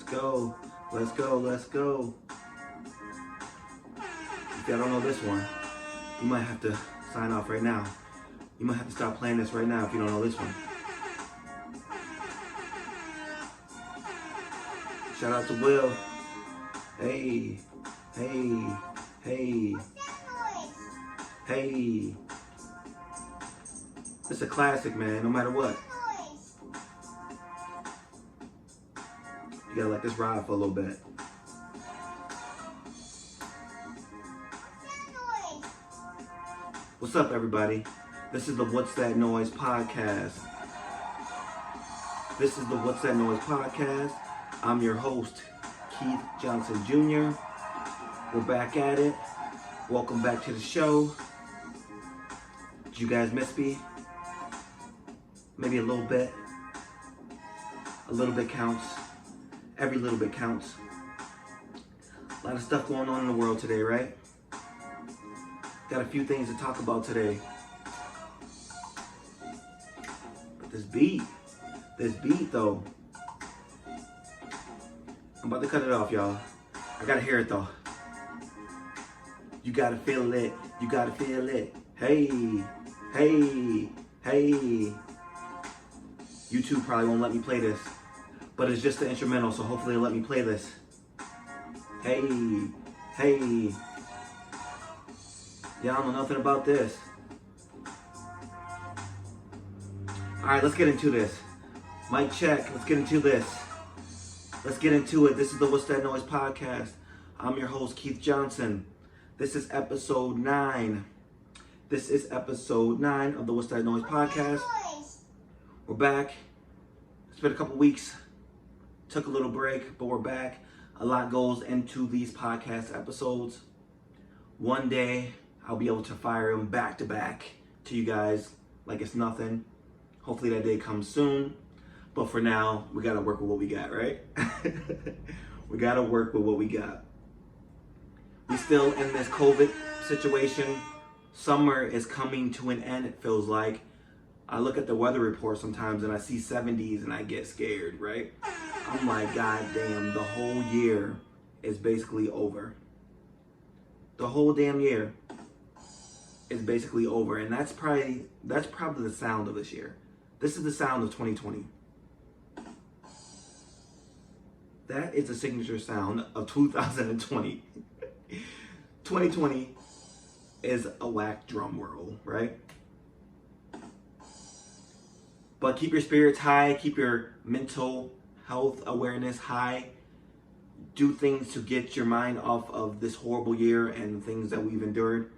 go. Let's go. Let's go. If y'all don't know this one, you might have to sign off right now. You might have to stop playing this right now if you don't know this one. Shout out to Will. Hey, hey, hey, hey. It's a classic, man, no matter what. You gotta let this ride for a little bit. What's up, everybody? This is the What's That Noise podcast. This is the What's That Noise podcast. I'm your host, Keith Johnson Jr. We're back at it. Welcome back to the show. Did you guys miss me? Maybe a little bit. A little bit counts. Every little bit counts. A lot of stuff going on in the world today, right? Got a few things to talk about today. But this beat though. I'm about to cut it off, y'all. I gotta hear it though. You gotta feel it. You gotta feel it. Hey, hey, hey. YouTube probably won't let me play this, but it's just the instrumental, so hopefully it'll let me play this. Hey, hey. Y'all know nothing about this. Alright, let's get into this. Mic check, let's get into this. Let's get into it. This is the What's That Noise podcast. I'm your host, Keith Johnson. This is episode 9. This is episode 9 of the What's That Noise podcast. We're back. It's been a couple weeks. Took a little break, but we're back. A lot goes into these podcast episodes. One day, I'll be able to fire them back to back to you guys like it's nothing. Hopefully that day comes soon. But for now, we gotta work with what we got, right? We gotta work with what we got. We still in this COVID situation. Summer is coming to an end, it feels like. I look at the weather report sometimes and I see 70s and I get scared, right? I'm like, God damn, the whole year is basically over. The whole damn year is basically over, and that's probably the sound of this year. This is the sound of 2020. That is the signature sound of 2020. 2020 is a whack drum roll, right? But keep your spirits high, keep your mental health awareness high. Do things to get your mind off of this horrible year and things that we've endured.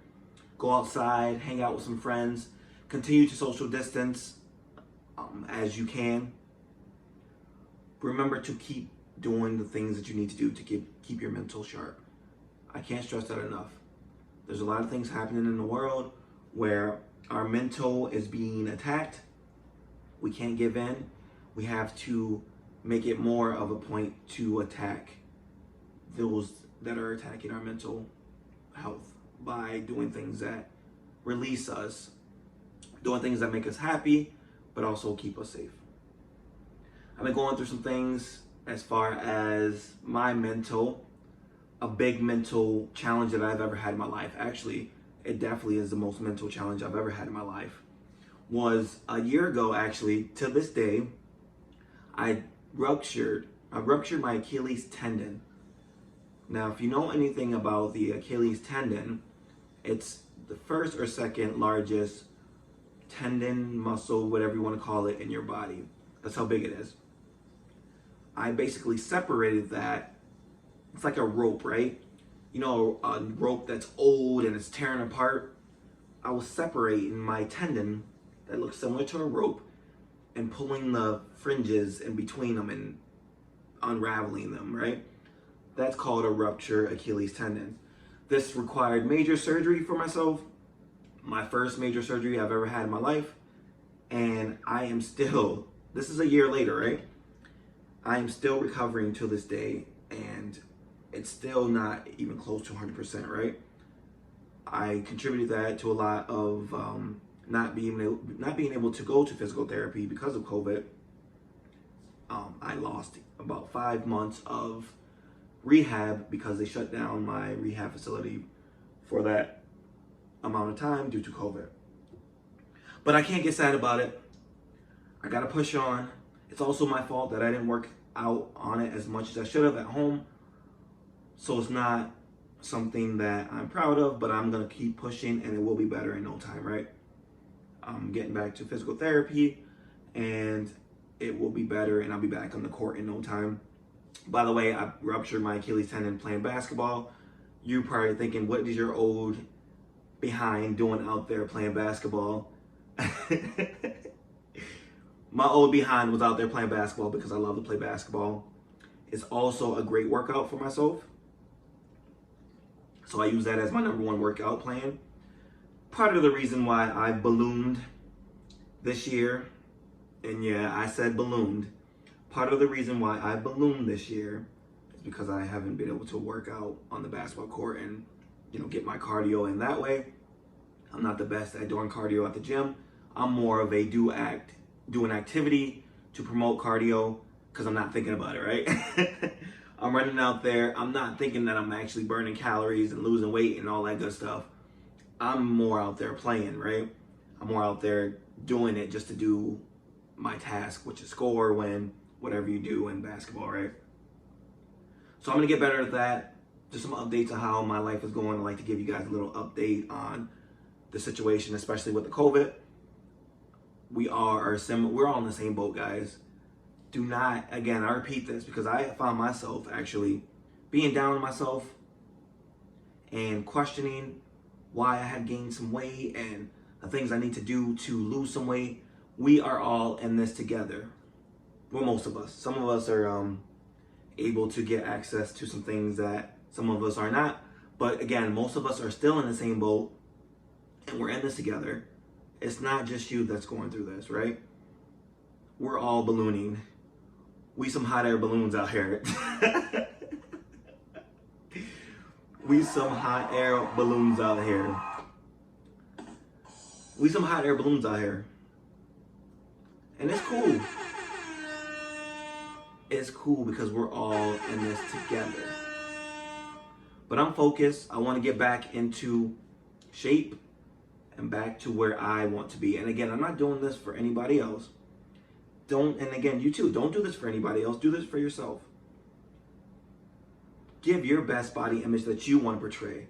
Go outside, hang out with some friends, continue to social distance as you can. Remember to keep doing the things that you need to do to keep your mental sharp. I can't stress that enough. There's a lot of things happening in the world where our mental is being attacked. We can't give in. We have to make it more of a point to attack those that are attacking our mental health by doing things that release us, doing things that make us happy, but also keep us safe. I've been going through some things as far as my mental, a big mental challenge that I've ever had in my life. Actually, it definitely is the most mental challenge I've ever had in my life. Was a year ago, actually, to this day, I ruptured my Achilles tendon. Now, if you know anything about the Achilles tendon, it's the first or second largest tendon, muscle, whatever you want to call it, in your body. That's how big it is. I basically separated that. It's like a rope, right? You know, a rope that's old and it's tearing apart. I was separating my tendon that looks similar to a rope and pulling the fringes in between them and unraveling them, right? That's called a ruptured Achilles tendon. This required major surgery for myself, my first major surgery I've ever had in my life, and I am still, this is a year later, right? I am still recovering to this day, and it's still not even close to 100%, right? I contributed that to a lot of not being able to go to physical therapy because of COVID. I lost about 5 months of rehab because they shut down my rehab facility for that amount of time due to COVID. But I can't get sad about it. I gotta push on. It's also my fault that I didn't work out on it as much as I should have at home. So it's not something that I'm proud of, but I'm gonna keep pushing and it will be better in no time, right? I'm getting back to physical therapy and it will be better and I'll be back on the court in no time. By the way, I ruptured my Achilles tendon playing basketball. You're probably thinking, what is your old behind doing out there playing basketball? My old behind was out there playing basketball because I love to play basketball. It's also a great workout for myself. So I use that as my #1 workout plan. Part of the reason why I ballooned this year, and yeah, I said ballooned. Part of the reason why I ballooned this year is because I haven't been able to work out on the basketball court and, get my cardio in that way. I'm not the best at doing cardio at the gym. I'm more of a do an activity to promote cardio because I'm not thinking about it, right? I'm running out there. I'm not thinking that I'm actually burning calories and losing weight and all that good stuff. I'm more out there playing, right? I'm more out there doing it just to do my task, which is score, win, whatever you do in basketball, right? So I'm gonna get better at that. Just some updates on how my life is going. I'd like to give you guys a little update on the situation, especially with the COVID. We're all in the same boat, guys. Do not, again, I repeat this because I found myself actually being down on myself and questioning why I had gained some weight and the things I need to do to lose some weight. We are all in this together. Well, most of us. Some of us are able to get access to some things that some of us are not. But again, most of us are still in the same boat and we're in this together. It's not just you that's going through this, right? We're all ballooning. We some hot air balloons out here. We some hot air balloons out here. We some hot air balloons out here. And it's cool. It's cool because we're all in this together. But I'm focused. I want to get back into shape and back to where I want to be. And again, I'm not doing this for anybody else. And again, you too, don't do this for anybody else. Do this for yourself. Give your best body image that you want to portray,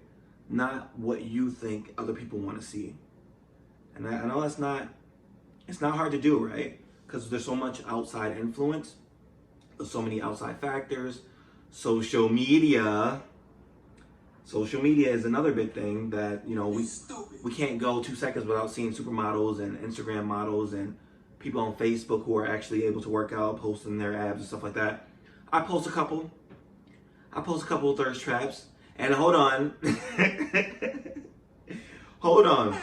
not what you think other people want to see. And I know it's not hard to do, right? Because there's so much outside influence. There's so many outside factors. Social media is another big thing that, we can't go 2 seconds without seeing supermodels and Instagram models and people on Facebook who are actually able to work out, posting their abs and stuff like that. I post a couple of thirst traps. And hold on. Hold on.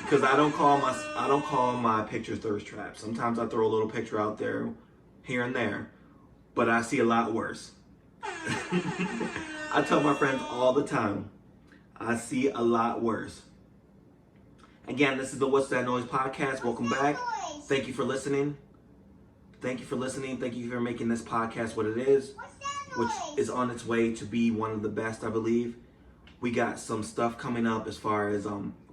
Because I don't call my pictures thirst traps. Sometimes I throw a little picture out there here and there, but I see a lot worse. I tell my friends all the time, I see a lot worse. Again, this is the What's That Noise podcast. Welcome back. Thank you for listening. Thank you for making this podcast what it is, which is on its way to be one of the best, I believe. We got some stuff coming up as far as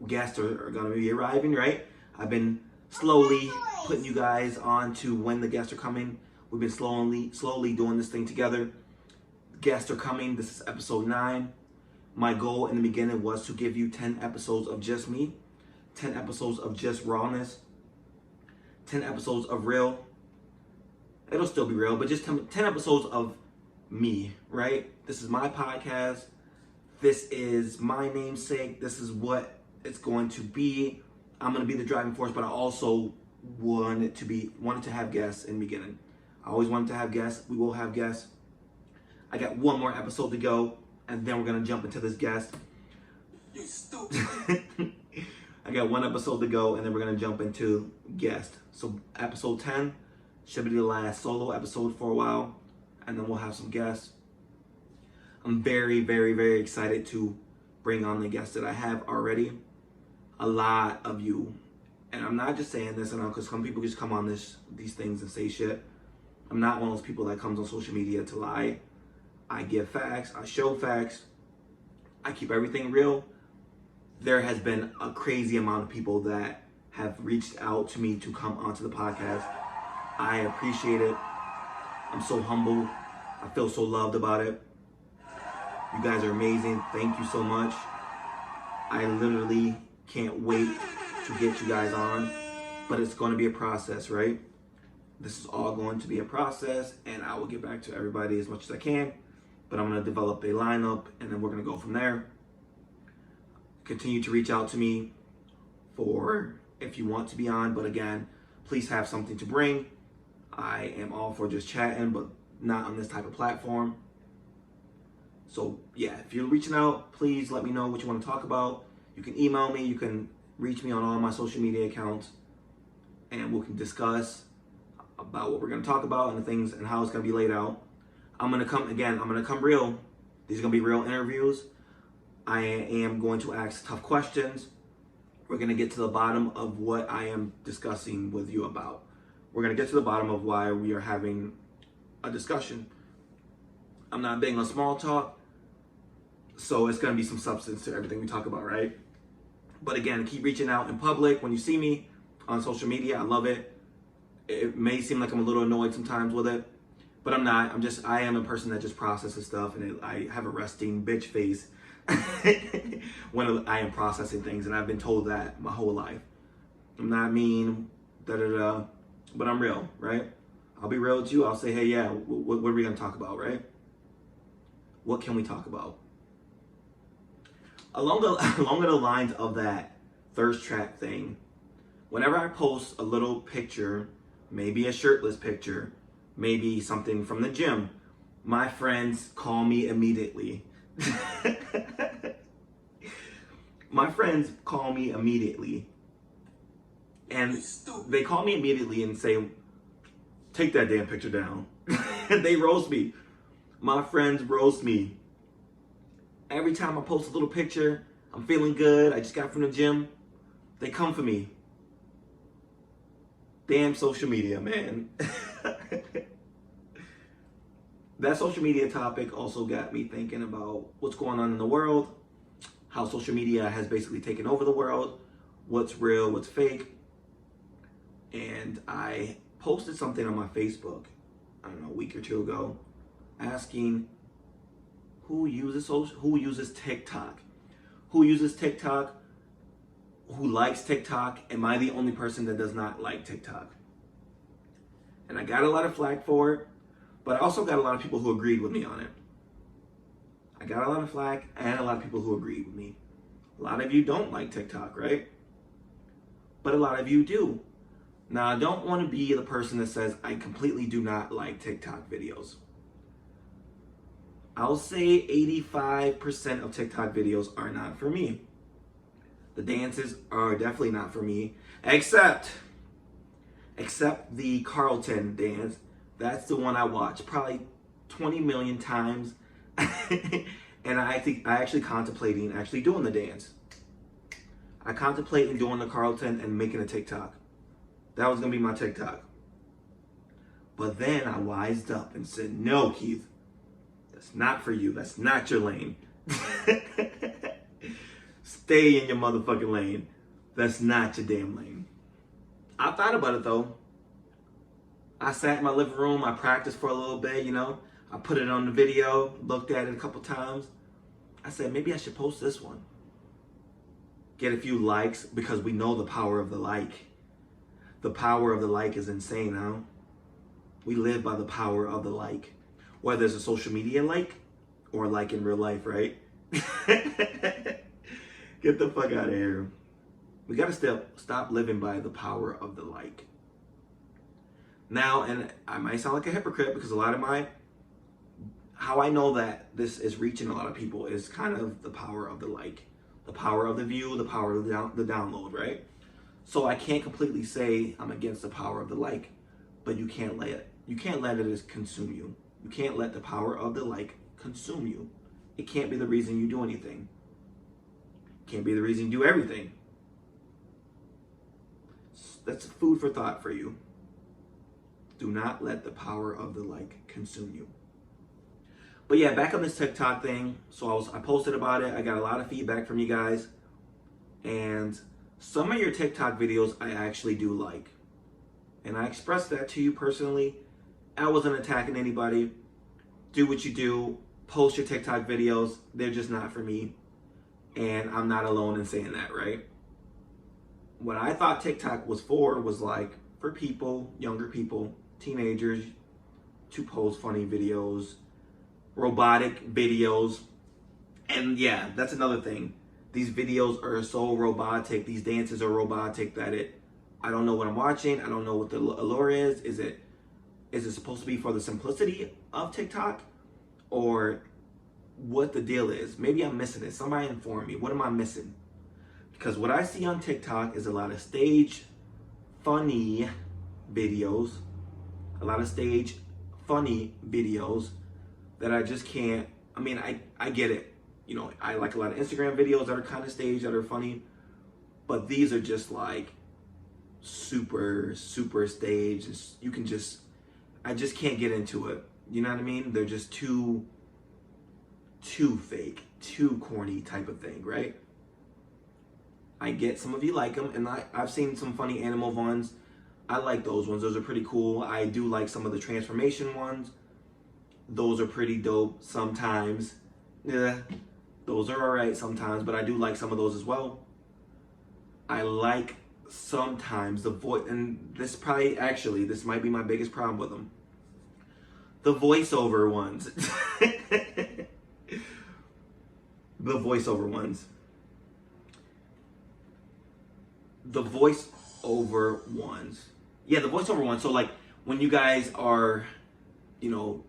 guests are going to be arriving, right? I've been slowly putting you guys on to when the guests are coming. We've been slowly doing this thing together. Guests are coming. This is episode 9. My goal in the beginning was to give you 10 episodes of just me, 10 episodes of just rawness, 10 episodes of real. It'll still be real, but just 10 episodes of me, right? This is my podcast. This is my namesake. This is what it's going to be. I'm going to be the driving force, but I also wanted to have guests in the beginning. I always wanted to have guests. We will have guests. I got one more episode to go, and then we're going to jump into this guest. You stupid. I got one episode to go, and then we're going to jump into guest. So episode 10 should be the last solo episode for a while, and then we'll have some guests. I'm very, very, very excited to bring on the guests that I have already. A lot of you, and I'm not just saying this, because some people just come on these things and say shit. I'm not one of those people that comes on social media to lie. I give facts, I show facts, I keep everything real. There has been a crazy amount of people that have reached out to me to come onto the podcast. I appreciate it. I'm so humble. I feel so loved about it. You guys are amazing. Thank you so much. I literally can't wait to get you guys on, but it's going to be a process, right? This is all going to be a process, and I will get back to everybody as much as I can, but I'm going to develop a lineup, and then we're going to go from there. Continue to reach out to me for if you want to be on, but again, please have something to bring. I am all for just chatting, but not on this type of platform. So yeah, if you're reaching out, please let me know what you want to talk about. You can email me, you can reach me on all my social media accounts, and we can discuss about what we're going to talk about and the things and how it's going to be laid out. I'm going to come real. These are going to be real interviews. I am going to ask tough questions. We're going to get to the bottom of what I am discussing with you about. We're going to get to the bottom of why we are having a discussion. I'm not big on small talk, so it's going to be some substance to everything we talk about, right? But again, keep reaching out in public. When you see me on social media, I love it. It may seem like I'm a little annoyed sometimes with it, but I'm not. I am a person that just processes stuff, and I have a resting bitch face when I am processing things, and I've been told that my whole life. I'm not mean, but I'm real, right? I'll be real with you. I'll say, hey, yeah, what are we going to talk about, right? What can we talk about? Along the lines of that thirst trap thing, whenever I post a little picture, maybe a shirtless picture, maybe something from the gym, my friends call me immediately. My friends call me immediately. And they call me immediately and say, take that damn picture down. They roast me. My friends roast me. Every time I post a little picture, I'm feeling good, I just got from the gym, they come for me. Damn social media, man. That social media topic also got me thinking about what's going on in the world, how social media has basically taken over the world, what's real, what's fake. And I posted something on my Facebook, I don't know, a week or two ago, asking who uses TikTok? Who uses TikTok? Who likes TikTok? Am I the only person that does not like TikTok? And I got a lot of flack for it, but I also got a lot of people who agreed with me on it. I got a lot of flack and a lot of people who agreed with me. A lot of you don't like TikTok, right? But a lot of you do. Now, I don't want to be the person that says I completely do not like TikTok videos. I'll say 85% of TikTok videos are not for me. The dances are definitely not for me, except the Carlton dance. That's the one I watch probably 20 million times. And I actually contemplating actually doing the dance. I contemplating doing the Carlton and making a TikTok. That was gonna be my TikTok. But then I wised up and said, no, Keith, that's not for you. That's not your lane. Stay in your motherfucking lane. That's not your damn lane. I thought about it though. I sat in my living room. I practiced for a little bit, you know. I put it on the video, looked at it a couple times. I said, maybe I should post this one. Get a few likes, because we know the power of the like. The power of the like is insane, huh? We live by the power of the like. Whether it's a social media like or like in real life, right? Get the fuck out of here. We gotta stop living by the power of the like. Now, and I might sound like a hypocrite because a lot of how I know that this is reaching a lot of people is kind of the power of the like, the power of the view, the power of the download, right? So I can't completely say I'm against the power of the like, but you can't let it consume you. You can't let the power of the like consume you. It can't be the reason you do anything. It can't be the reason you do everything. That's food for thought for you. Do not let the power of the like consume you. But yeah, back on this TikTok thing. So I posted about it. I got a lot of feedback from you guys. And some of your TikTok videos I actually do like. And I expressed that to you personally. I wasn't attacking anybody. Do what you do. Post your TikTok videos. They're just not for me. And I'm not alone in saying that, right? What I thought TikTok was for was like for people, younger people, teenagers, to post funny videos, robotic videos. And yeah, that's another thing. These videos are so robotic, these dances are robotic that I don't know what I'm watching. I don't know what the allure is. Is it supposed to be for the simplicity of TikTok, or what the deal is? Maybe I'm missing it. Somebody inform me. What am I missing? Because what I see on TikTok is a lot of stage funny videos, that I just can't. I mean, I get it. You know, I like a lot of Instagram videos that are kind of staged, that are funny, but these are just like super staged. I just can't get into it. You know what I mean? They're just too fake, too corny type of thing, right? I get some of you like them, and I've seen some funny animal ones. I like those ones. Those are pretty cool. I do like some of the transformation ones. Those are pretty dope sometimes. Yeah, those are alright sometimes, but I do like some of those as well. I like sometimes the voice, and this might be my biggest problem with them. The voiceover ones. The voiceover ones. Yeah, the voiceover ones. So like when you guys are, you know,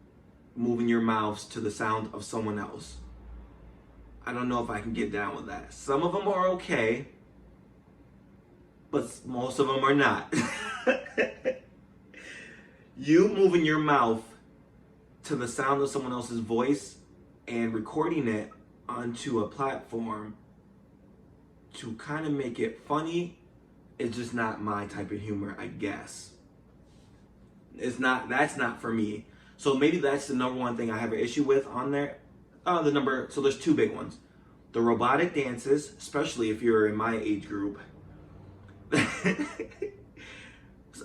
moving your mouths to the sound of someone else. I don't know if I can get down with that. Some of them are okay, but most of them are not. You moving your mouth to the sound of someone else's voice and recording it onto a platform to kind of make it funny is just not my type of humor, I guess. That's not for me. So maybe that's the number one thing I have an issue with on there. So there's two big ones. The robotic dances, especially if you're in my age group.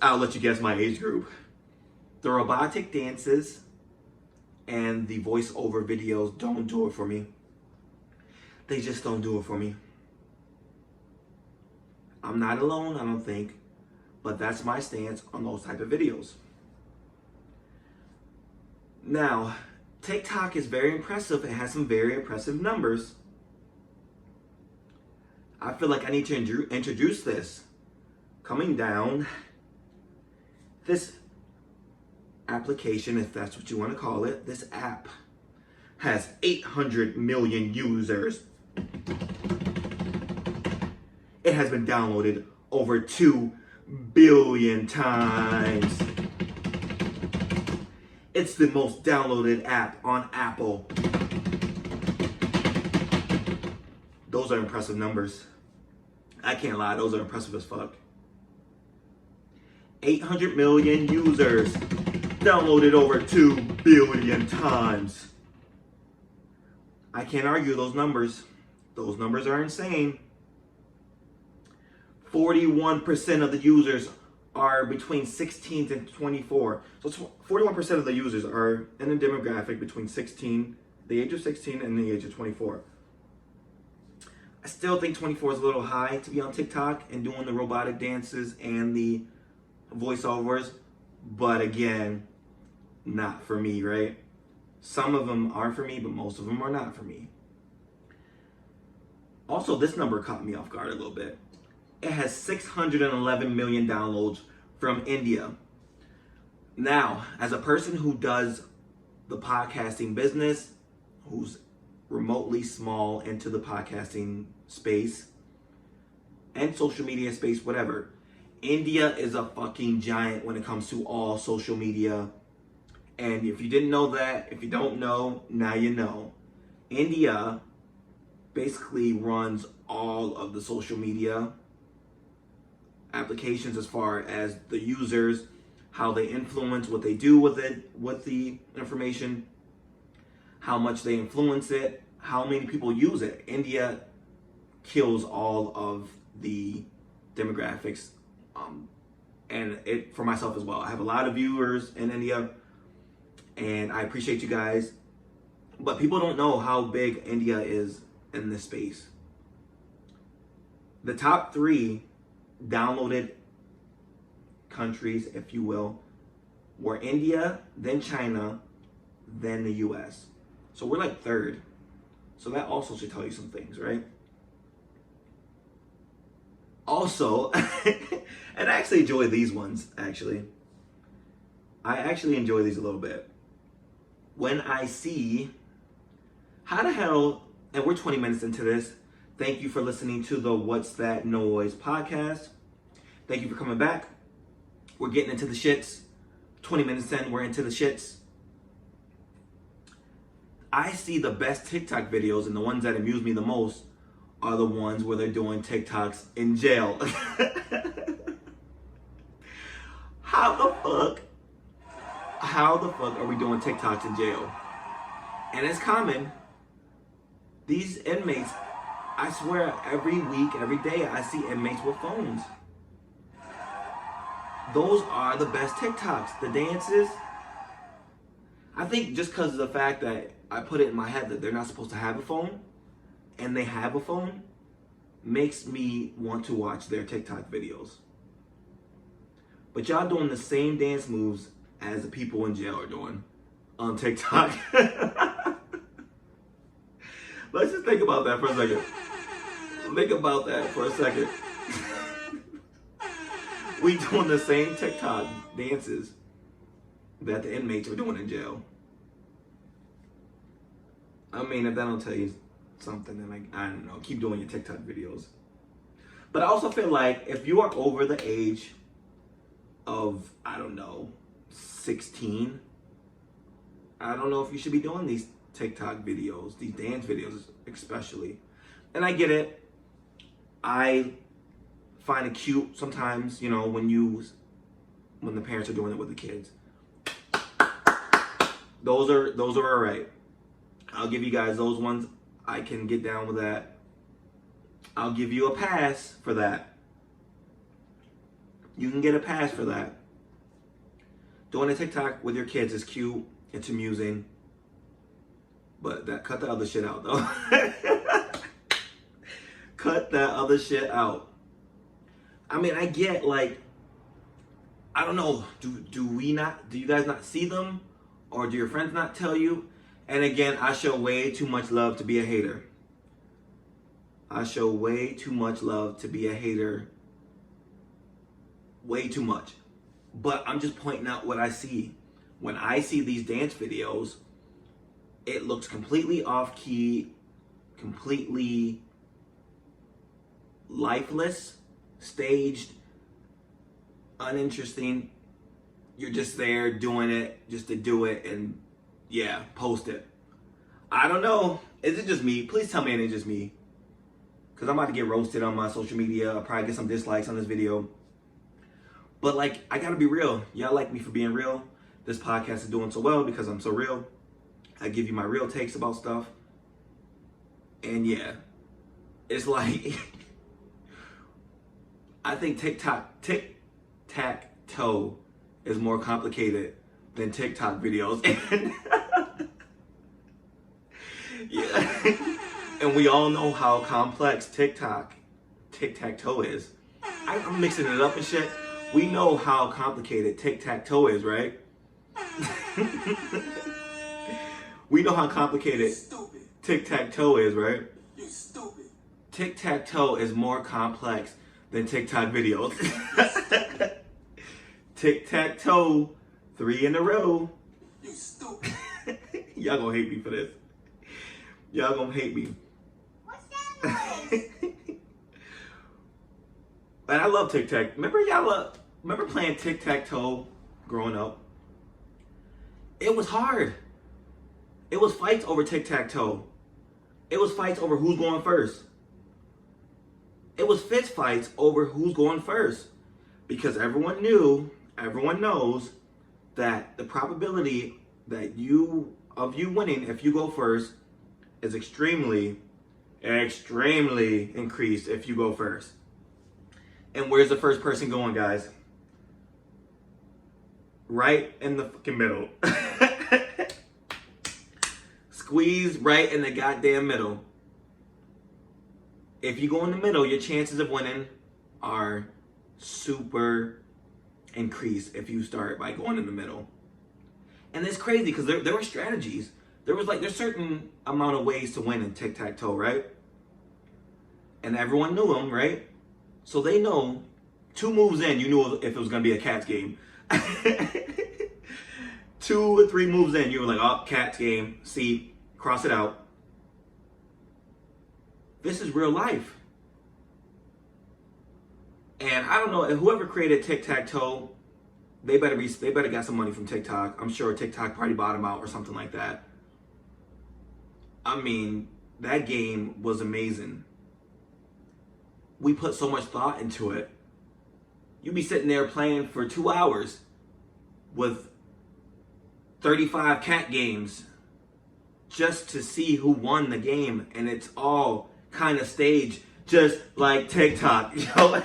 I'll let you guess my age group. The robotic dances and the voiceover videos don't do it for me. They just don't do it for me. I'm not alone, I don't think, but that's my stance on those type of videos. Now, TikTok is very impressive. It has some very impressive numbers. I feel like I need to introduce this. Coming down, this application, if that's what you want to call it, this app has 800 million users. It has been downloaded over 2 billion times. It's the most downloaded app on Apple. Those are impressive numbers. I can't lie, those are impressive as fuck. 800 million users, downloaded over 2 billion times. I can't argue those numbers. Those numbers are insane. 41% of the users are between 16 and 24. So 41% of the users are in a demographic between the age of 16 and the age of 24. I still think 24 is a little high to be on TikTok and doing the robotic dances and the voiceovers, but again, not for me, right? Some of them are for me, but most of them are not for me. Also, this number caught me off guard a little bit. It has 611 million downloads from India. Now, as a person who does the podcasting business, who's remotely small into the podcasting space and social media space, whatever, India is a fucking giant when it comes to all social media. And if you didn't know that, if you don't know, now you know. India basically runs all of the social media applications as far as the users, how they influence what they do with it, with the information, how much they influence it, how many people use it. India kills all of the demographics, and it for myself as well. I have a lot of viewers in India, and I appreciate you guys, but people don't know how big India is in this space. The top 3 downloaded countries, if you will, were India, then China, then the US. So we're like 3rd. So that also should tell you some things, right? Also, and I actually enjoy these ones, actually. I actually enjoy these a little bit. When I see, how the hell, and we're 20 minutes into this. Thank you for listening to the What's That Noise podcast. Thank you for coming back. We're getting into the shits. 20 minutes in, we're into the shits. I see the best TikTok videos, and the ones that amuse me the most are the ones where they're doing TikToks in jail. How the fuck are we doing TikToks in jail? And it's common. These inmates, I swear, every week, every day, I see inmates with phones. Those are the best TikToks. The dances. I think just because of the fact that I put it in my head that they're not supposed to have a phone, and they have a phone, makes me want to watch their TikTok videos. But y'all doing the same dance moves as the people in jail are doing on TikTok. Let's just think about that for a second. Think about that for a second. We doing the same TikTok dances that the inmates are doing in jail. I mean, if that don't tell you something, then like, I don't know, keep doing your TikTok videos. But I also feel like if you are over the age of, I don't know, 16, I don't know if you should be doing these TikTok videos, these dance videos especially. And I get it. I find it cute sometimes, you know, when the parents are doing it with the kids. Those are all right. I'll give you guys those ones. I can get down with that. I'll give you a pass for that. You can get a pass for that. Doing a TikTok with your kids is cute. It's amusing. But cut the other shit out, though. Cut that other shit out. I mean, I get, like, I don't know. Do you guys not see them? Or do your friends not tell you? And again, I show way too much love to be a hater. I show way too much love to be a hater. Way too much. But I'm just pointing out what I see. When I see these dance videos, it looks completely off key, completely lifeless, staged, uninteresting. You're just there doing it just to do it and yeah, post it. I don't know. Is it just me? Please tell me it ain't just me. Because I'm about to get roasted on my social media. I'll probably get some dislikes on this video. But like, I gotta be real. Y'all like me for being real. This podcast is doing so well because I'm so real. I give you my real takes about stuff. And yeah, it's like, I think tic-tac-toe is more complicated than TikTok videos. Yeah. And we all know how complex tic-tac-toe is. I'm mixing it up and shit. We know how complicated tic-tac-toe is, right? We know how complicated tic-tac-toe is, right? You stupid. Tic-tac-toe is more complex than TikTok videos. Tic-tac-toe, 3 in a row. You stupid. Y'all gonna hate me for this. Y'all gonna hate me. What's that noise? And I love tic-tac. Remember playing tic-tac-toe growing up? It was hard. It was fights over tic-tac-toe. It was fights over who's going first. It was fist fights over who's going first. Because everyone knew everyone knows that the probability that you winning if you go first is extremely increased if you go first. And where's the first person going, guys? Right in the fucking middle. Squeeze right in the goddamn middle. If you go in the middle, your chances of winning are super increased if you start by going in the middle. And it's crazy because there were strategies. There's certain amount of ways to win in tic-tac-toe, right? And everyone knew them, right? So they know 2 moves in, you knew if it was going to be a Cats game. 2 or 3 moves in, you were like, oh, Cats game, see, cross it out. This is real life. And I don't know, whoever created tic-tac-toe, they better get some money from TikTok. I'm sure TikTok probably bought them out or something like that. I mean, that game was amazing. We put so much thought into it. You'd be sitting there playing for 2 hours with 35 cat games just to see who won the game, and it's all kind of staged, just like TikTok. You know?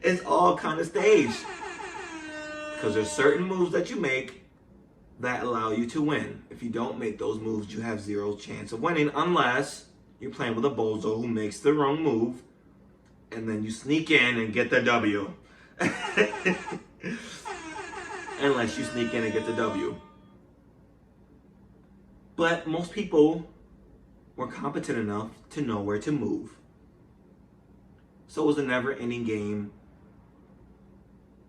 It's all kind of staged because there's certain moves that you make that allow you to win. If you don't make those moves, you have 0 chance of winning unless you're playing with a bozo who makes the wrong move and then you sneak in and get the W. Unless you sneak in and get the W. But most people were competent enough to know where to move. So it was a never-ending game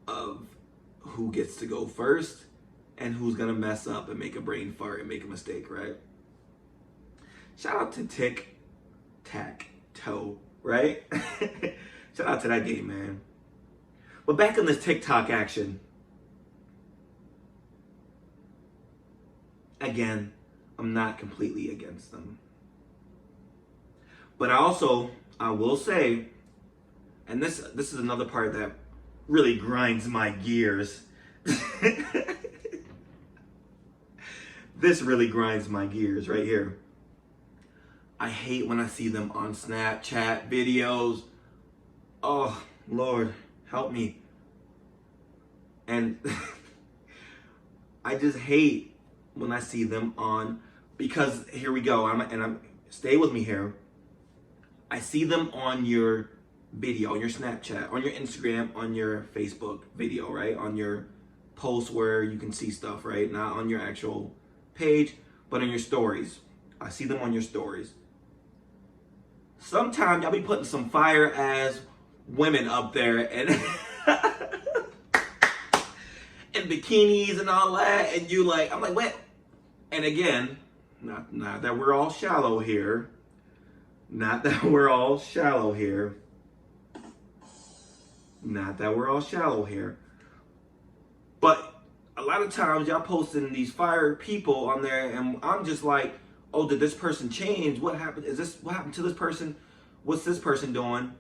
of who gets to go first and who's gonna mess up and make a brain fart and make a mistake, right? Shout out to tic-tac-toe, right? Shout out to that game, man. But back in this TikTok action. Again, I'm not completely against them. But I will say, and this is another part that really grinds my gears. This really grinds my gears right here. I hate when I see them on Snapchat videos. Oh, Lord, help me. And I just hate when I see them on, because here we go, stay with me here. I see them on your video, on your Snapchat, on your Instagram, on your Facebook video, right? On your post where you can see stuff, right? Not on your actual page, but on your stories. I see them on your stories. Sometimes y'all be putting some fire ass women up there and in bikinis and all that, and you like, I'm like, what? And again, not that we're all shallow here. Not that we're all shallow here. Not that we're all shallow here. But a lot of times y'all posting these fire people on there, and I'm just like, oh, did this person change? What happened? What happened to this person? What's this person doing?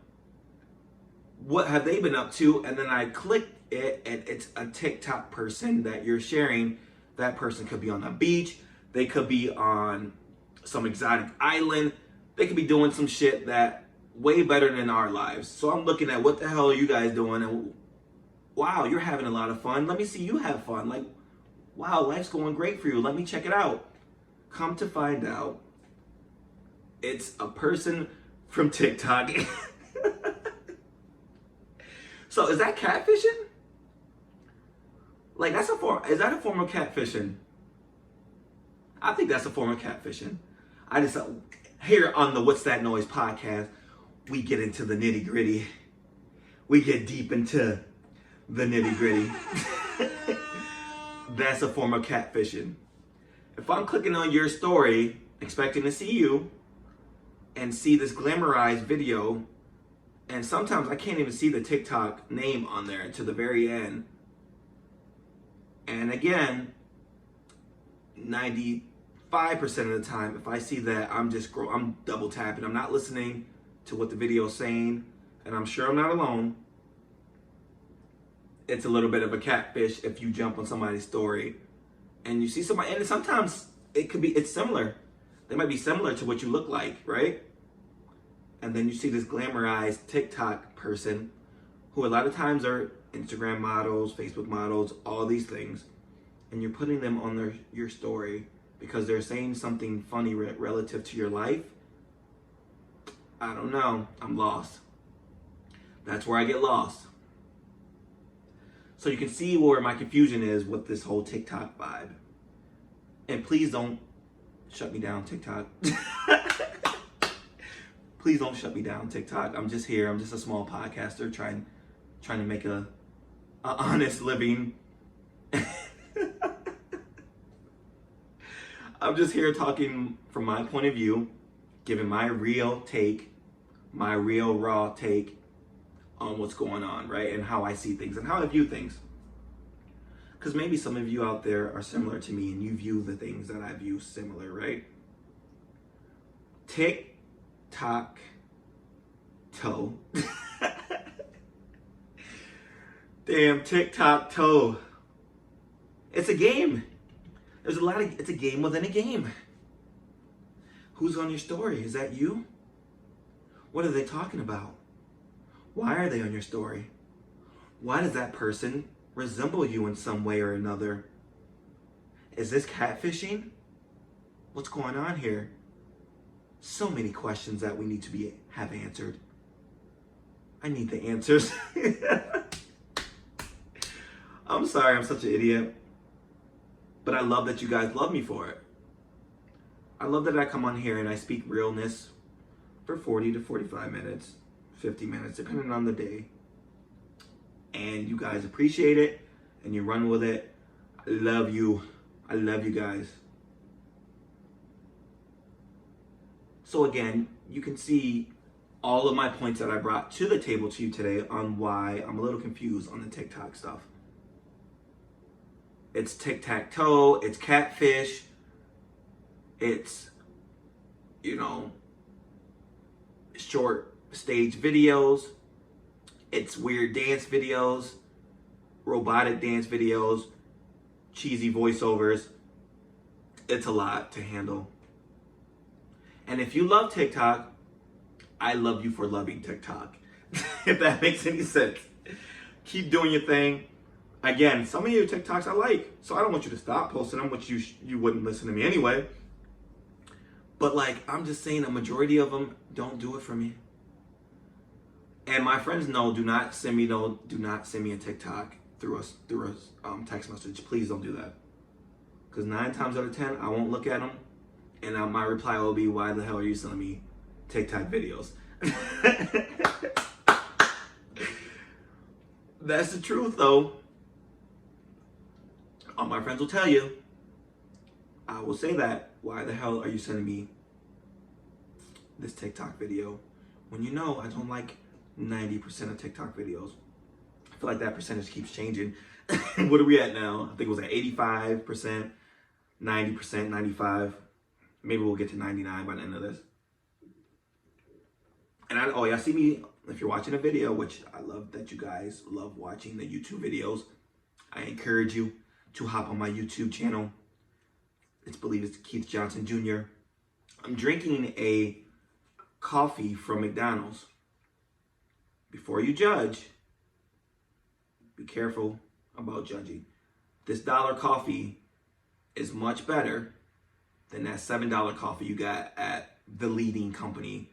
What have they been up to? And then I click it, and it's a TikTok person that you're sharing. That person could be on the beach. They could be on some exotic island. They could be doing some shit that way better than our lives. So I'm looking at what the hell are you guys doing? And wow, you're having a lot of fun. Let me see you have fun. Like, wow, life's going great for you. Let me check it out. Come to find out, it's a person from TikTok. So is that catfishing? Like, is that a form of catfishing? I think that's a form of catfishing. I just, here on the What's That Noise podcast, we get into the nitty gritty. We get deep into the nitty gritty. That's a form of catfishing. If I'm clicking on your story, expecting to see you, and see this glamorized video, and sometimes I can't even see the TikTok name on there to the very end. And again, 95% of the time, if I see that, I'm double tapping. I'm not listening to what the video is saying, and I'm sure I'm not alone. it's a little bit of a catfish if you jump on somebody's story and you see somebody, and sometimes it's similar. They might be similar to what you look like, right? And then you see this glamorized TikTok person who a lot of times are Instagram models, Facebook models, all these things, and you're putting them on your story because they're saying something funny relative to your life. I don't know. I'm lost. That's where I get lost. So you can see where my confusion is with this whole TikTok vibe. And please don't shut me down, TikTok. Please don't shut me down, TikTok. I'm just here. I'm just a small podcaster trying to make a honest living. I'm just here talking from my point of view, giving my real take, my real raw take on what's going on, right? And how I see things and how I view things. Because maybe some of you out there are similar to me and you view the things that I view similar, right? Tic-tac-toe. Damn, tic-tac-toe. It's a game. It's a game within a game. Who's on your story? Is that you? What are they talking about? Why are they on your story? Why does that person resemble you in some way or another? Is this catfishing? What's going on here? So many questions that we need to have answered. I need the answers. I'm sorry, I'm such an idiot. But I love that you guys love me for it. I love that I come on here and I speak realness for 40 to 45 minutes, 50 minutes, depending on the day. And you guys appreciate it and you run with it. I love you. I love you guys. So again, you can see all of my points that I brought to the table to you today on why I'm a little confused on the TikTok stuff. It's tic-tac-toe, it's catfish, it's, short stage videos, it's weird dance videos, robotic dance videos, cheesy voiceovers. It's a lot to handle. And if you love TikTok, I love you for loving TikTok. If that makes any sense. Keep doing your thing. Again, some of your TikToks I like, so I don't want you to stop posting them, which you wouldn't listen to me anyway. But I'm just saying a majority of them don't do it for me. And my friends know, do not send me a TikTok through a text message. Please don't do that. Because 9 times out of 10, I won't look at them. And my reply will be, why the hell are you sending me TikTok videos? That's the truth, though. All my friends will tell you. I will say that. Why the hell are you sending me this TikTok video when you know I don't like 90% of TikTok videos? I feel like that percentage keeps changing. What are we at now? I think it was at 85%, 90%, 95%. Maybe we'll get to 99 by the end of this. And y'all see me, if you're watching a video, which I love that you guys love watching the YouTube videos, I encourage you to hop on my YouTube channel. I believe it's Keith Johnson Jr. I'm drinking a coffee from McDonald's. Before you judge, be careful about judging. This $1 coffee is much better than that $7 coffee you got at the leading company,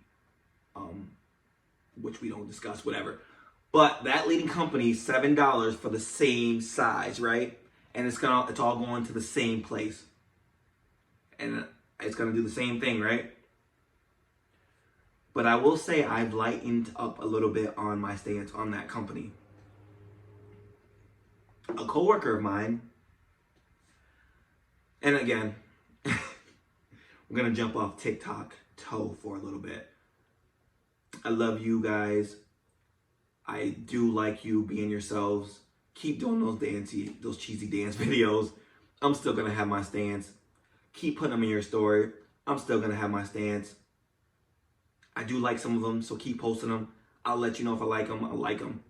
which we don't discuss, whatever. But that leading company, $7 for the same size, right? And it's all going to the same place. And it's gonna do the same thing, right? But I will say I've lightened up a little bit on my stance on that company. A coworker of mine, and again, we're gonna jump off TikTok toe for a little bit. I love you guys. I do like you being yourselves. Keep doing those cheesy dance videos. I'm still gonna have my stance. Keep putting them in your story. I'm still gonna have my stance. I do like some of them, so keep posting them. I'll let you know if I like them. I like them.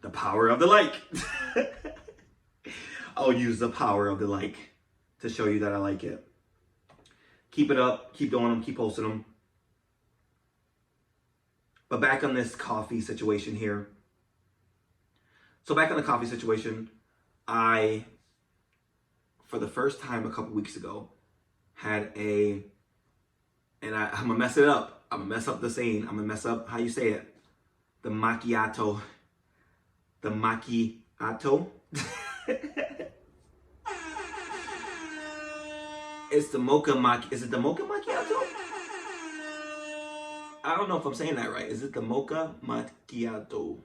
The power of the like. I'll use the power of the like to show you that I like it. Keep it up. Keep doing them. Keep posting them. But back on this coffee situation here. So back on the coffee situation, I, for the first time a couple weeks ago, had I'm going to mess it up. I'm going to mess up the saying. I'm going to mess up how you say it. The macchiato. The macchiato. It's the mocha macchiato. Is it the mocha macchiato? I don't know if I'm saying that right. Is it the mocha macchiato?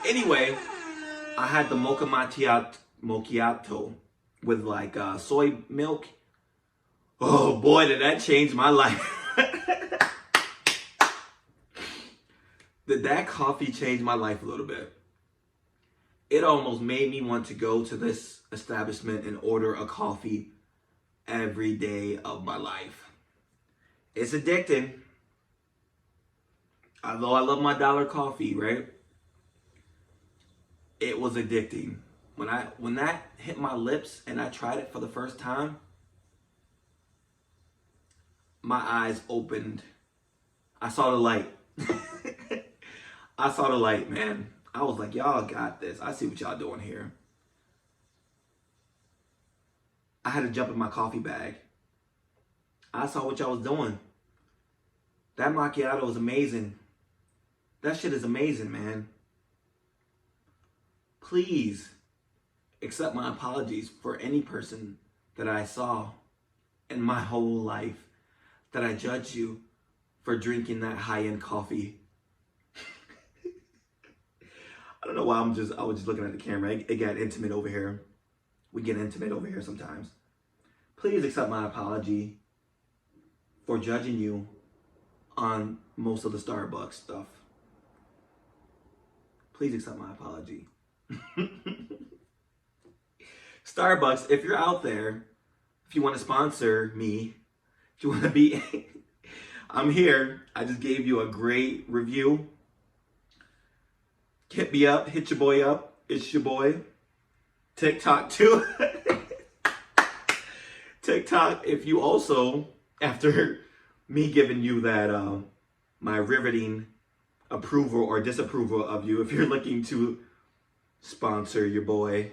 Anyway, I had the mocha macchiato with like soy milk. Oh boy, did that change my life. Did that coffee change my life a little bit? It almost made me want to go to this establishment and order a coffee every day of my life. It's addicting. Although I love my dollar coffee, right? It was addicting. When that hit my lips and I tried it for the first time, my eyes opened. I saw the light. I saw the light, man. I was like, y'all got this. I see what y'all doing here. I had to jump in my coffee bag. I saw what y'all was doing. That macchiato is amazing. That shit is amazing, man. Please accept my apologies for any person that I saw in my whole life that I judged you for drinking that high-end coffee. I don't know why I was just looking at the camera. It got intimate over here. We get intimate over here sometimes. Please accept my apology for judging you on most of the Starbucks stuff. Please accept my apology. Starbucks, if you're out there, if you want to sponsor me, if you want to be, I'm here. I just gave you a great review. Hit me up, hit your boy up. It's your boy. TikTok too. TikTok, if you also, after me giving you that, my riveting approval or disapproval of you, if you're looking to sponsor your boy,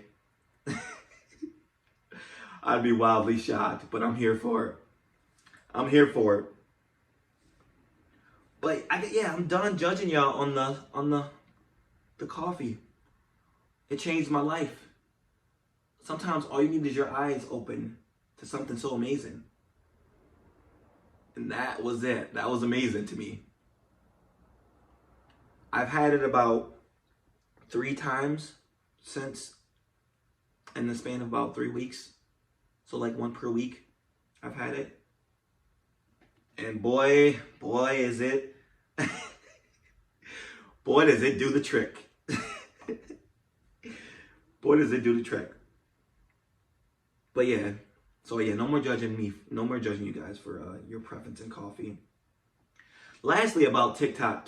I'd be wildly shocked, but I'm here for it. I'm here for it. But I'm done judging y'all on the coffee. It changed my life. Sometimes all you need is your eyes open to something so amazing. And that was it. That was amazing to me. I've had it about 3 times since, in the span of about 3 weeks. So like 1 per week, I've had it. And boy, is it, boy, does it do the trick. Boy, does it do the trick. But no more judging me. No more judging you guys for your preference in coffee. Lastly, about TikTok.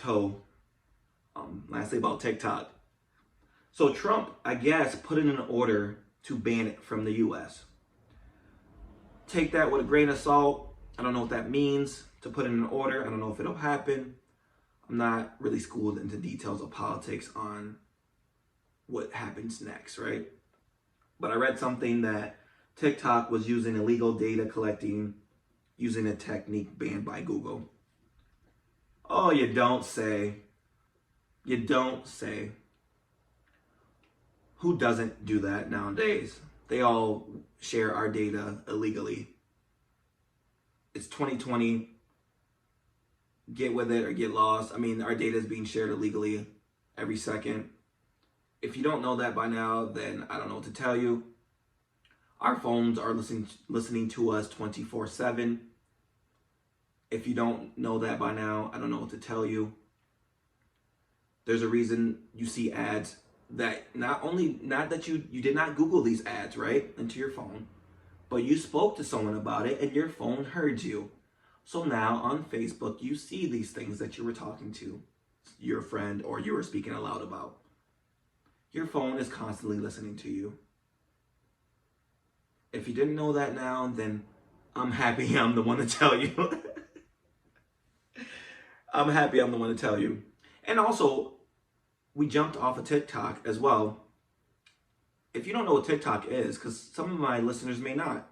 So Trump, I guess, put in an order to ban it from the U.S. Take that with a grain of salt. I don't know what that means, to put in an order. I don't know if it'll happen. I'm not really schooled into details of politics on what happens next, right? But I read something that TikTok was using illegal data collecting using a technique banned by Google. Oh, you don't say. You don't say. Who doesn't do that nowadays? They all share our data illegally. It's 2020. Get with it or get lost. I mean, our data is being shared illegally every second. If you don't know that by now, then I don't know what to tell you. Our phones are listening to us 24/7. If you don't know that by now, I don't know what to tell you. There's a reason you see ads that not that you did not Google these ads, right, into your phone, but you spoke to someone about it and your phone heard you. So now on Facebook, you see these things that you were talking to. your friend or you were speaking aloud about. Your phone is constantly listening to you. If you didn't know that now, then I'm happy I'm the one to tell you. I'm happy I'm the one to tell you. And also, we jumped off of TikTok as well. If you don't know what TikTok is, because some of my listeners may not,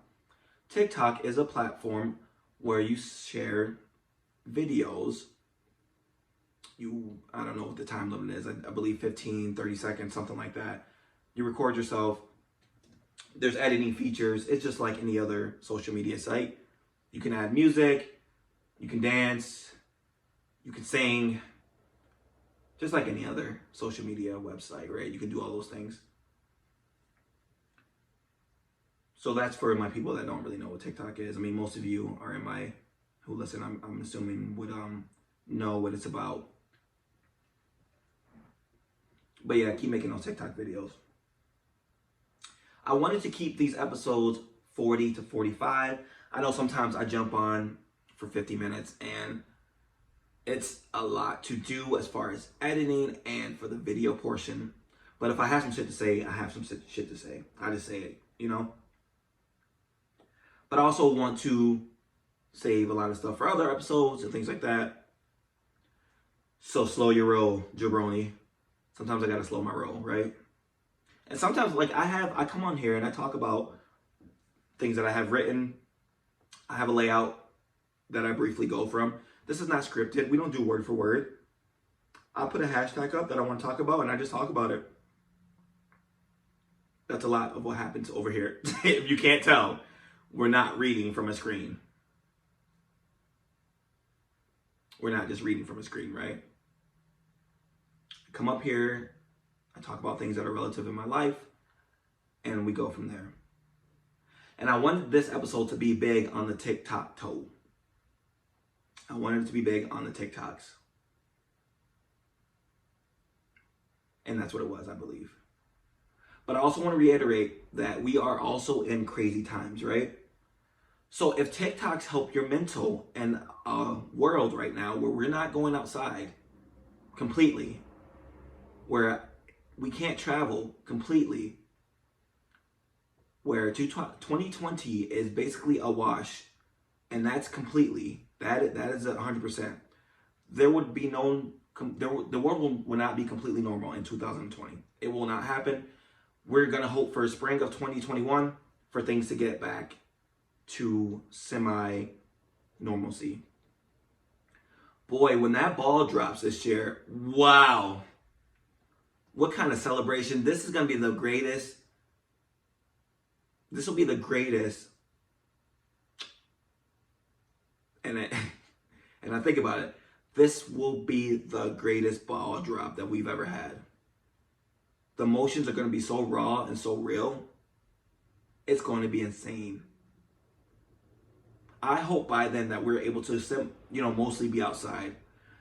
TikTok is a platform where you share videos. I don't know what the time limit is. I believe 15, 30 seconds, something like that. You record yourself. There's editing features. It's just like any other social media site. You can add music. You can dance. You can sing. Just like any other social media website, right? You can do all those things. So that's for my people that don't really know what TikTok is. I mean, most of you are who listen, I'm assuming would know what it's about. But yeah, keep making those TikTok videos. I wanted to keep these episodes 40 to 45. I know sometimes I jump on for 50 minutes and it's a lot to do as far as editing and for the video portion. But if I have some shit to say, I have some shit to say. I just say it, you know? But I also want to save a lot of stuff for other episodes and things like that. So slow your roll, jabroni. Sometimes I gotta slow my roll, right? And sometimes, like, I come on here and I talk about things that I have written. I have a layout that I briefly go from. This is not scripted. We don't do word for word. I put a hashtag up that I want to talk about and I just talk about it. That's a lot of what happens over here. If you can't tell, we're not reading from a screen. We're not just reading from a screen, right? I come up here, I talk about things that are relative in my life, and we go from there. And I wanted this episode to be big on the TikTok toe. I wanted it to be big on the TikToks. And that's what it was, I believe. But I also want to reiterate that we are also in crazy times, right? So if TikToks help your mental and world right now where we're not going outside completely, where we can't travel completely, where 2020 is basically a wash, and that's completely, that is 100%. There would be the world will not be completely normal in 2020. It will not happen. We're going to hope for spring of 2021 for things to get back to semi-normalcy. Boy, when that ball drops this year, wow. What kind of celebration. This is going to be the greatest. This will be the greatest. And I think about it. This will be the greatest ball drop that we've ever had. The emotions are going to be so raw and so real. It's going to be insane. I hope by then that we're able to, mostly be outside,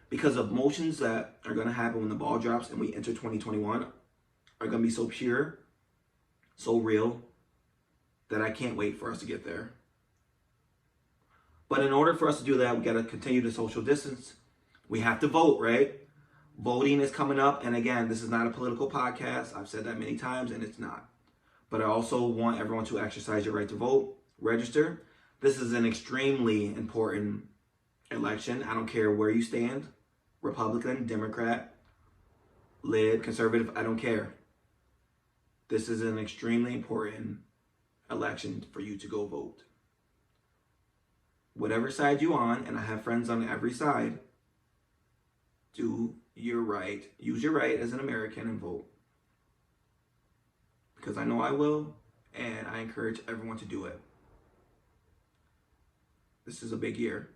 because the emotions that are going to happen when the ball drops and we enter 2021 are going to be so pure, so real, that I can't wait for us to get there. But in order for us to do that, we got to continue to social distance. We have to vote, right? Voting is coming up. And again, this is not a political podcast. I've said that many times and it's not. But I also want everyone to exercise your right to vote, register. This is an extremely important election. I don't care where you stand, Republican, Democrat, lib, conservative, I don't care. This is an extremely important election for you to go vote. Whatever side you're on, and I have friends on every side, do your right. Use your right as an American and vote. Because I know I will, and I encourage everyone to do it. This is a big year.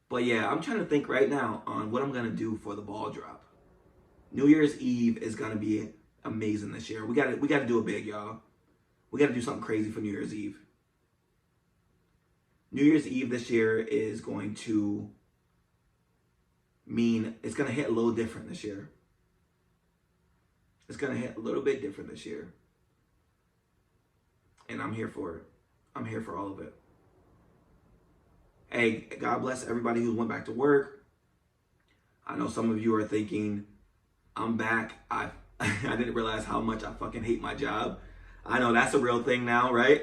But yeah, I'm trying to think right now on what I'm going to do for the ball drop. New Year's Eve is going to be amazing this year. We got to do it big, y'all. We got to do something crazy for New Year's Eve. New Year's Eve this year is going to mean it's going to hit a little different this year. It's going to hit a little bit different this year. And I'm here for it. I'm here for all of it. Hey, God bless everybody who went back to work. I know some of you are thinking, I'm back. I didn't realize how much I fucking hate my job. I know that's a real thing now, right?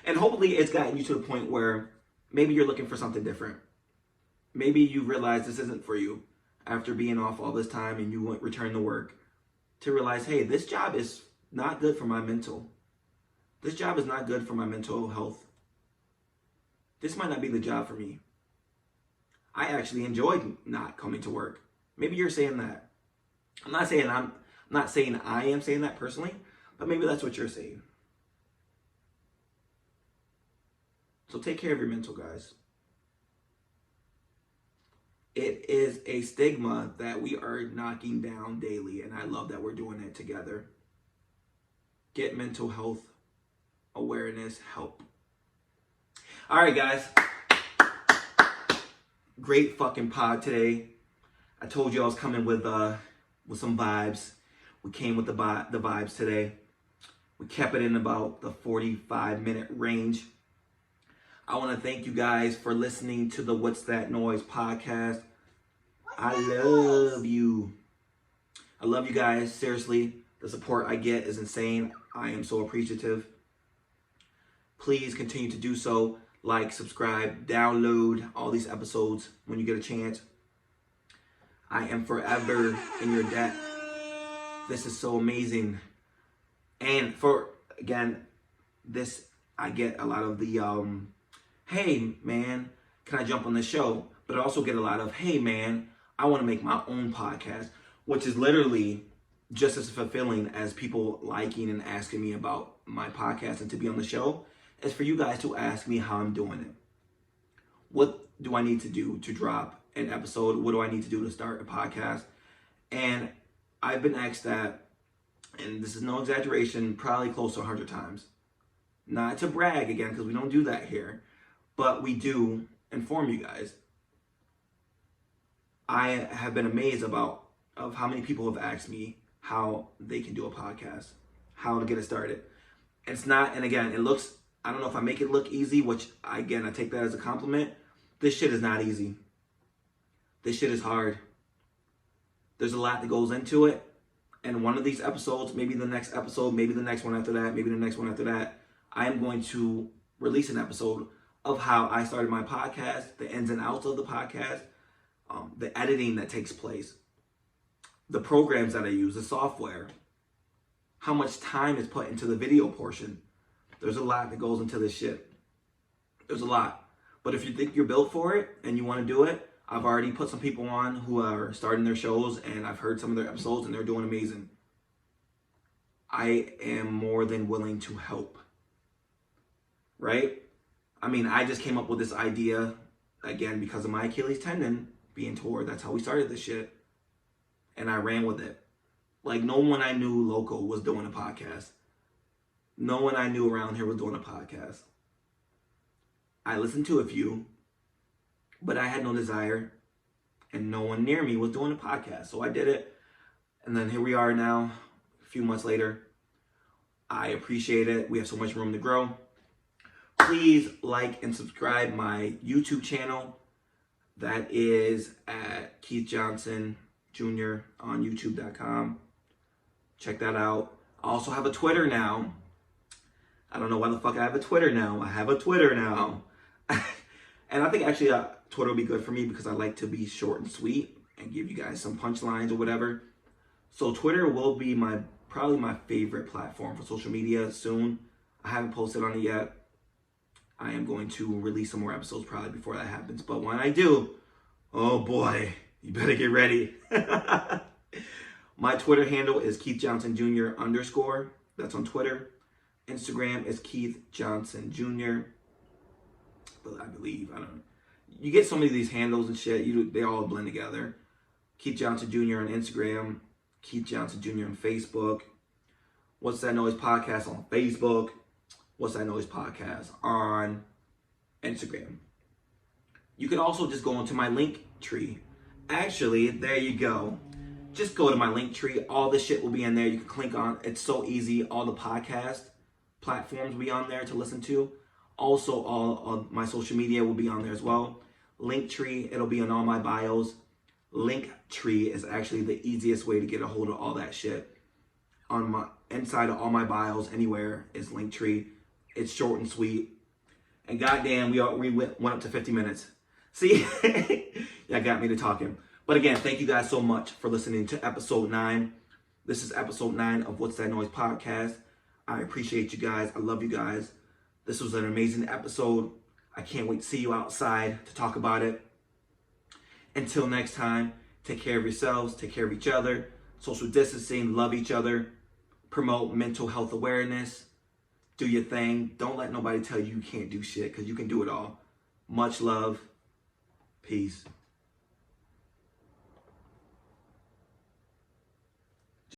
And hopefully it's gotten you to the point where maybe you're looking for something different. Maybe you realize this isn't for you after being off all this time and you return to work, to realize, hey, this job is not good for my mental. This job is not good for my mental health. This might not be the job for me. I actually enjoyed not coming to work. Maybe you're saying that. I'm not saying I am saying that personally, but maybe that's what you're saying. So take care of your mental, guys. It is a stigma that we are knocking down daily, and I love that we're doing it together. Get mental health awareness help. All right, guys. Great fucking pod today. I told you I was coming with some vibes. We came with the vibes today. We kept it in about the 45-minute range. I want to thank you guys for listening to the What's That Noise podcast. I love you. I love you guys. Seriously, the support I get is insane. I am so appreciative. Please continue to do so. Like, subscribe, download all these episodes when you get a chance. I am forever in your debt. This is so amazing. And I get a lot of the, hey man, can I jump on the show? But I also get a lot of, hey man, I want to make my own podcast, which is literally just as fulfilling as people liking and asking me about my podcast and to be on the show. Is for you guys to ask me how I'm doing it. What do I need to do to drop an episode? What do I need to do to start a podcast? And I've been asked that, and this is no exaggeration, probably close to 100 times. Not to brag again, because we don't do that here, but we do inform you guys. I have been amazed of how many people have asked me how they can do a podcast, how to get it started. It's not, and again, it looks, I don't know if I make it look easy, which I take that as a compliment. This shit is not easy. This shit is hard. There's a lot that goes into it. And one of these episodes, maybe the next episode, maybe the next one after that, maybe the next one after that, I am going to release an episode of how I started my podcast, the ins and outs of the podcast, the editing that takes place, the programs that I use, the software, how much time is put into the video portion. There's a lot that goes into this shit. There's a lot. But if you think you're built for it and you want to do it, I've already put some people on who are starting their shows, and I've heard some of their episodes and they're doing amazing. I am more than willing to help. Right? I mean, I just came up with this idea, again, because of my Achilles tendon being tore. That's how we started this shit. And I ran with it. Like, no one I knew local was doing a podcast. No one I knew around here was doing a podcast. I listened to a few, but I had no desire, and no one near me was doing a podcast. So I did it, and then here we are now, a few months later. I appreciate it. We have so much room to grow. Please like and subscribe my YouTube channel. That is at Keith Johnson Jr. on YouTube.com. Check that out. I also have a Twitter now. I don't know why the fuck I have a Twitter now. I have a Twitter now. And I think actually Twitter will be good for me because I like to be short and sweet and give you guys some punchlines or whatever. So Twitter will be probably my favorite platform for social media soon. I haven't posted on it yet. I am going to release some more episodes probably before that happens. But when I do, oh boy, you better get ready. My Twitter handle is Keith Johnson Jr. _. That's on Twitter. Instagram is Keith Johnson Jr. But I believe, I don't know. You get so many of these handles and shit, they all blend together. Keith Johnson Jr. on Instagram. Keith Johnson Jr. on Facebook. What's That Noise Podcast on Facebook. What's That Noise Podcast on Instagram. You can also just go into my link tree. Actually, there you go. Just go to my link tree. All the shit will be in there. You can click on. It's so easy. All the podcast platforms will be on there to listen to. Also, all of my social media will be on there as well. Linktree, it'll be on all my bios. Linktree is actually the easiest way to get a hold of all that shit. On my inside of all my bios, anywhere is Linktree. It's short and sweet. And goddamn, we went up to 50 minutes. See, that got me to talking. But again, thank you guys so much for listening to episode 9. This is episode 9 of What's That Noise podcast. I appreciate you guys. I love you guys. This was an amazing episode. I can't wait to see you outside to talk about it. Until next time, take care of yourselves, take care of each other, social distancing, love each other, promote mental health awareness, do your thing. Don't let nobody tell you you can't do shit, because you can do it all. Much love. Peace.